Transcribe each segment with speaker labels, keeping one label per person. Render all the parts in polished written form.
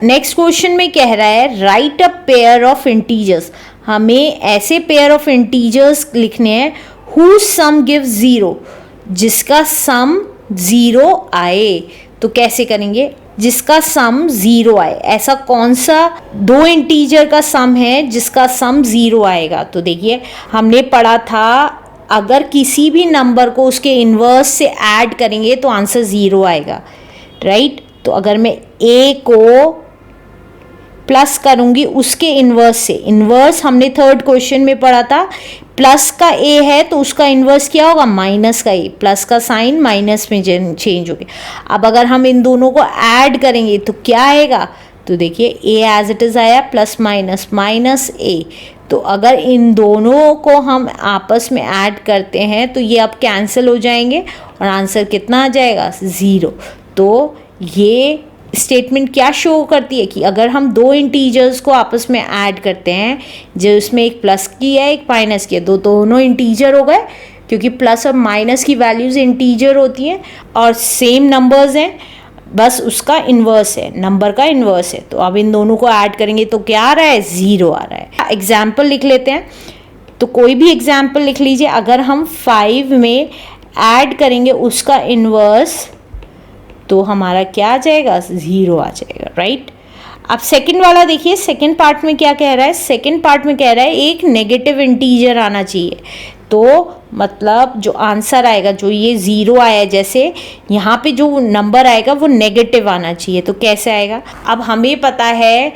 Speaker 1: Next question में कह रहा है right a pair of integers, हमें ऐसे पेयर ऑफ इंटीजर्स लिखने हैं हु सम गिव 0, जिसका सम 0 आए। तो कैसे करेंगे, जिसका सम 0 आए, ऐसा कौन सा दो इंटीजर का सम है जिसका सम 0 आएगा। तो देखिए हमने पढ़ा था अगर किसी भी नंबर को उसके इन्वर्स से ऐड करेंगे तो आंसर 0 आएगा, राइट। तो अगर मैं a को प्लस करूंगी उसके इन्वर्स से, इन्वर्स हमने थर्ड क्वेश्चन में पढ़ा था, प्लस का a है तो उसका इन्वर्स क्या होगा, माइनस का a, प्लस का साइन माइनस में चेंज हो गया। अब अगर हम इन दोनों को ऐड करेंगे तो क्या आएगा, तो देखिए a एज इट इज आया प्लस माइनस माइनस a। तो अगर इन दोनों को हम आपस में ऐड करते हैं तो ये अब कैंसिल हो जाएंगे और आंसर कितना आ जाएगा, 0। तो ये स्टेटमेंट क्या शो करती है कि अगर हम दो इंटीजर्स को आपस में ऐड करते हैं, जो इसमें एक प्लस की है एक माइनस की है, दोनों इंटीजर हो गए क्योंकि प्लस और माइनस की वैल्यूज इंटीजर होती हैं और सेम नंबर्स हैं, बस उसका इन्वर्स है, नंबर का इन्वर्स है। तो अब इन दोनों को ऐड करेंगे तो क्या आ रहा है, 0 आ रहा है। एग्जाम्पल लिख लेते हैं, तो कोई भी एग्जाम्पल लिख लीजिए। अगर हम 5 में ऐड करेंगे उसका इन्वर्स तो हमारा क्या आ जाएगा, 0 आ जाएगा, राइट। अब सेकंड वाला देखिए, सेकंड पार्ट में क्या कह रहा है, सेकंड पार्ट में कह रहा है एक नेगेटिव इंटीजर आना चाहिए। तो मतलब जो आंसर आएगा, जो ये 0 आया, जैसे यहाँ पे जो नंबर आएगा वो नेगेटिव आना चाहिए। तो कैसे आएगा, अब हमें पता है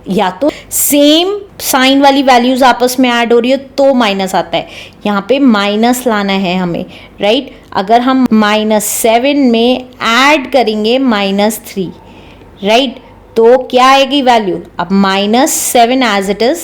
Speaker 1: या तो सेम साइन वाली वैल्यूज आपस में ऐड हो रही हो तो माइनस आता है, यहाँ पे माइनस लाना है हमें, राइट। अगर हम -7 में ऐड करेंगे -3, राइट, तो क्या आएगी वैल्यू, अब -7 एज इट इज,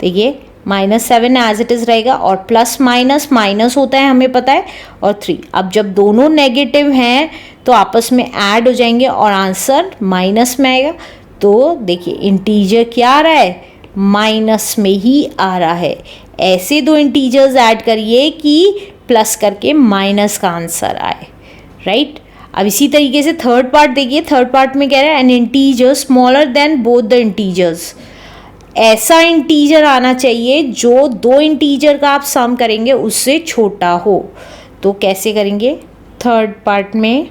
Speaker 1: देखिए -7 एज इट इज रहेगा और प्लस माइनस माइनस होता है हमें पता है, और 3। अब जब दोनों नेगेटिव हैं तो आपस में ऐड हो जाएंगे और आंसर माइनस में आएगा। तो देखिए इंटीजर क्या आ रहा है, माइनस में ही आ रहा है। ऐसे दो इंटीजर्स ऐड करिए कि प्लस करके माइनस का आंसर आए, राइट। अब इसी तरीके से थर्ड पार्ट देखिए, थर्ड पार्ट में कह रहा है N integer smaller than both the integers, ऐसा इंटीजर आना चाहिए जो दो इंटीजर का आप सम करेंगे उससे छोटा हो। तो कैसे करेंगे, थर्ड पार्ट में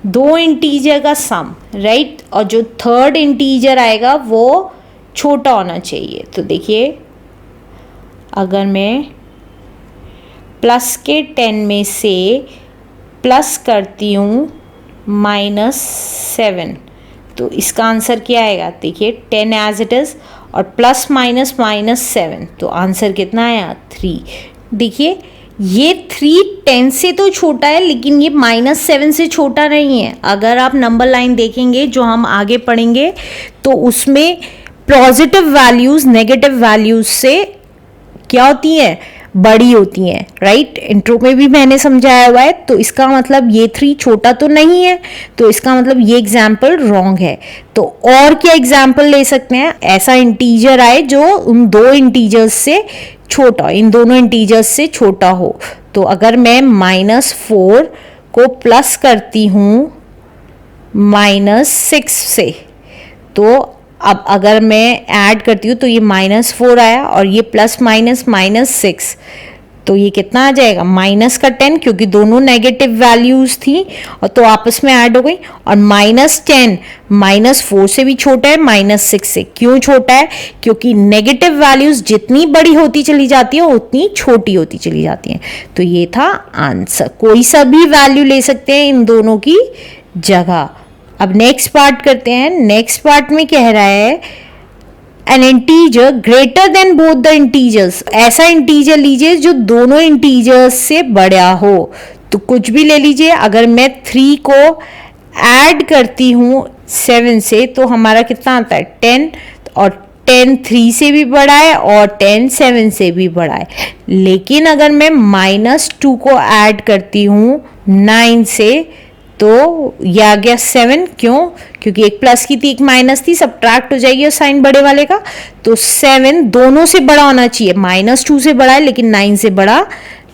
Speaker 1: दो इंटीजर का सम, राइट, और जो थर्ड इंटीजर आएगा वो छोटा होना चाहिए। तो देखिए अगर मैं प्लस के 10 में से प्लस करती हूँ -7, तो इसका आंसर क्या आएगा, देखिए 10 एज इट इज़ और प्लस माइनस -7, तो आंसर कितना आया, 3। देखिए ये 3 10 से तो छोटा है लेकिन ये -7 से छोटा नहीं है। अगर आप नंबर लाइन देखेंगे जो हम आगे पढ़ेंगे तो उसमें पॉजिटिव वैल्यूज़ नेगेटिव वैल्यूज़ से क्या होती हैं, बड़ी होती हैं, राइट। इंट्रो में भी मैंने समझाया हुआ है। तो इसका मतलब ये 3 छोटा तो नहीं है, तो इसका मतलब ये एग्जाम्पल रॉन्ग है। तो और क्या एग्जाम्पल ले सकते हैं, ऐसा इंटीजर आए जो उन दो इंटीजर्स से छोटा, इन दोनों इंटीजर्स से छोटा हो। तो अगर मैं -4 को प्लस करती हूँ -6 से, तो अब अगर मैं ऐड करती हूँ तो ये -4 आया और ये प्लस माइनस -6, तो ये कितना आ जाएगा, माइनस का 10, क्योंकि दोनों नेगेटिव वैल्यूज थी और तो आपस में ऐड हो गई। और -10 -4 से भी छोटा है, -6 से। क्यों छोटा है, क्योंकि नेगेटिव वैल्यूज जितनी बड़ी होती चली जाती है उतनी छोटी होती चली जाती हैं। तो ये था आंसर, कोई सा भी वैल्यू ले सकते हैं इन दोनों की जगह। अब नेक्स्ट पार्ट करते हैं। नेक्स्ट पार्ट में कह रहा है N integer greater than both the integers, ऐसा इंटीजर लीजिए जो दोनों इंटीजर्स से बड़ा हो। तो कुछ भी ले लीजिए, अगर मैं 3 को ऐड करती हूँ 7 से तो हमारा कितना आता है, 10, और 10 3 से भी बड़ा है और 10 7 से भी बड़ा है। लेकिन अगर मैं -2 को ऐड करती हूँ 9 से तो ये आ गया 7, क्यों, क्योंकि एक प्लस की थी एक माइनस थी, सब्ट्रैक्ट हो जाएगी और साइन बड़े वाले का। तो 7 दोनों से बड़ा होना चाहिए, -2 से बड़ा है लेकिन 9 से बड़ा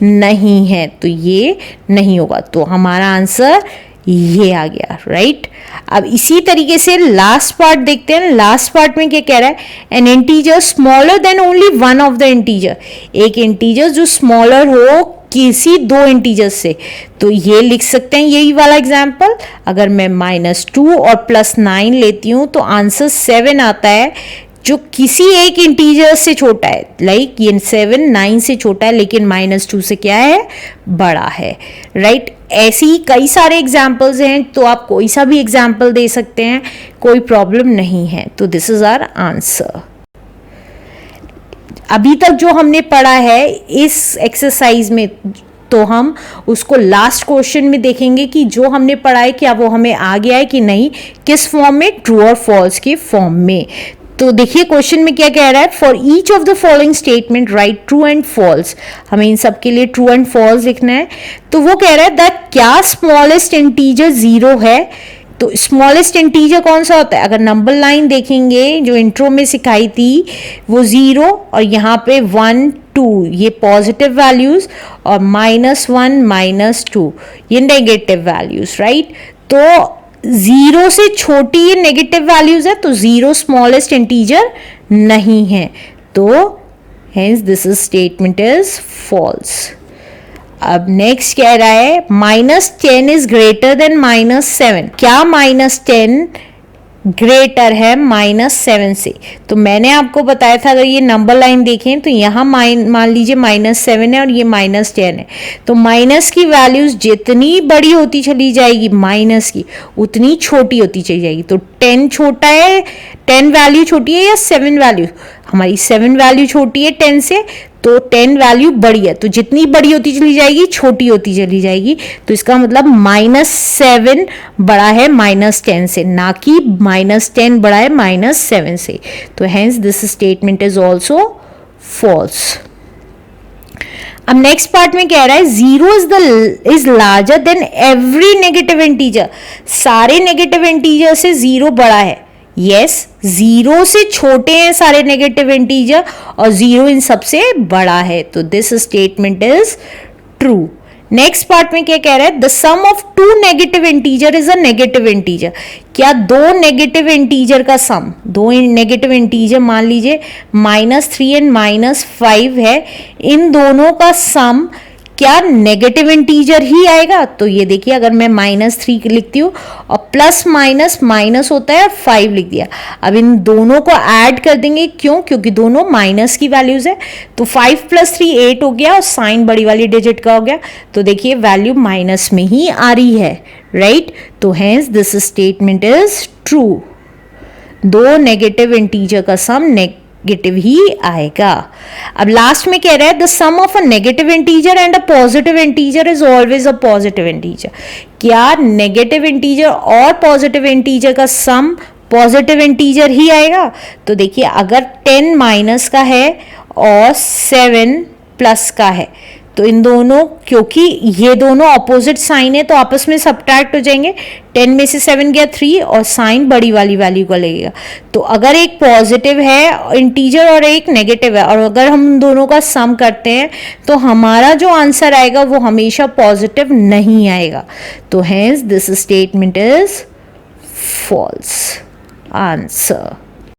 Speaker 1: नहीं है, तो ये नहीं होगा। तो हमारा आंसर ये आ गया, राइट। अब इसी तरीके से लास्ट पार्ट देखते हैं। लास्ट पार्ट में क्या कह रहा है, N integer smaller than only one of the integer, एक इंटीजर जो स्मॉलर हो किसी दो इंटीजर्स से। तो ये लिख सकते हैं यही वाला एग्जाम्पल। अगर मैं -2 और +9 लेती हूँ तो आंसर 7 आता है, जो किसी एक इंटीजर से छोटा है। लाइक ये 7 9 से छोटा है, लेकिन -2 से क्या है, बड़ा है, राइट। ऐसे ही कई सारे एग्जाम्पल्स हैं, तो आप कोई सा भी एग्जाम्पल दे सकते हैं, कोई प्रॉब्लम नहीं है। तो दिस इज आवर आंसर। अभी तक जो हमने पढ़ा है इस एक्सरसाइज में, तो हम उसको लास्ट क्वेश्चन में देखेंगे कि जो हमने पढ़ा है क्या वो हमें आ गया है कि नहीं, किस फॉर्म में, ट्रू और फॉल्स के फॉर्म में। तो देखिए क्वेश्चन में क्या कह रहा है, for each of the following statement right true and false. हमें इन सब के लिए ट्रू एंड फॉल्स लिखना है। तो वो कह रहा है दैट क्या स्मॉलेस्ट इंटीजर 0 है। तो स्मॉलेस्ट इंटीजर कौन सा होता है, अगर नंबर लाइन देखेंगे जो इंट्रो में सिखाई थी, वो 0 और यहाँ पे 1 2 ये पॉजिटिव वैल्यूज, और -1 -2 ये नेगेटिव वैल्यूज, राइट। तो 0 से छोटी ये नेगेटिव वैल्यूज है, तो 0 स्मॉलेस्ट इंटीजर नहीं है। तो hence this statement is false. अब नेक्स्ट कह रहा है -10 इज ग्रेटर देन -7। क्या -10 ग्रेटर है -7 से? तो मैंने आपको बताया था, अगर ये नंबर लाइन देखें तो यहाँ मान लीजिए -7 है और ये -10 है। तो माइनस की वैल्यूज जितनी बड़ी होती चली जाएगी माइनस की, उतनी छोटी होती चली जाएगी। तो 10 छोटा है, 10 वैल्यू छोटी है या 7 वैल्यू? हमारी 7 वैल्यू छोटी है 10 से, तो 10 वैल्यू बड़ी है, तो जितनी बड़ी होती चली जाएगी छोटी होती चली जाएगी। तो इसका मतलब -7 बड़ा है -10 से, ना कि -10 बड़ा है -7 से। तो hence this statement is also false. अब नेक्स्ट पार्ट में कह रहा है 0 is larger than every negative integer. सारे नेगेटिव इंटीजर से 0 बड़ा है। यस, 0 से छोटे हैं सारे नेगेटिव इंटीजर और 0 इन सबसे बड़ा है। तो this statement is true. Next part में क्या कह रहा है, the sum of 2 negative integer is a negative integer. क्या 2 नेगेटिव इंटीजर का सम, 2 नेगेटिव इंटीजर मान लीजिए -3 एंड -5 है, इन दोनों का सम क्या नेगेटिव इंटीजर ही आएगा? तो ये देखिए, अगर मैं -3 लिखती हूँ और प्लस माइनस होता है और 5 लिख दिया, अब इन दोनों को ऐड कर देंगे। क्यों? क्योंकि दोनों माइनस की वैल्यूज है। तो 5 + 3 8 हो गया और साइन बड़ी वाली डिजिट का हो गया। तो देखिए वैल्यू माइनस में ही आ रही है, राइट। तो hence this statement is true. 2 negative integer का सम नेगेटिव ही आएगा। अब लास्ट में कह रहा है the sum of a negative integer and a positive integer is always a positive integer. क्या नेगेटिव इंटीजर और पॉजिटिव इंटीजर का सम पॉजिटिव इंटीजर ही आएगा? तो देखिए, अगर 10 माइनस का है और 7 प्लस का है, तो इन दोनों, क्योंकि ये दोनों ऑपोजिट साइन है, तो आपस में सब्ट्रैक्ट हो जाएंगे। 10 में से 7 गया 3 और साइन बड़ी वाली वैल्यू का लगेगा। तो अगर एक पॉजिटिव है इंटीजर और एक नेगेटिव है, और अगर हम दोनों का सम करते हैं तो हमारा जो आंसर आएगा वो हमेशा पॉजिटिव नहीं आएगा। तो hence this statement is false answer.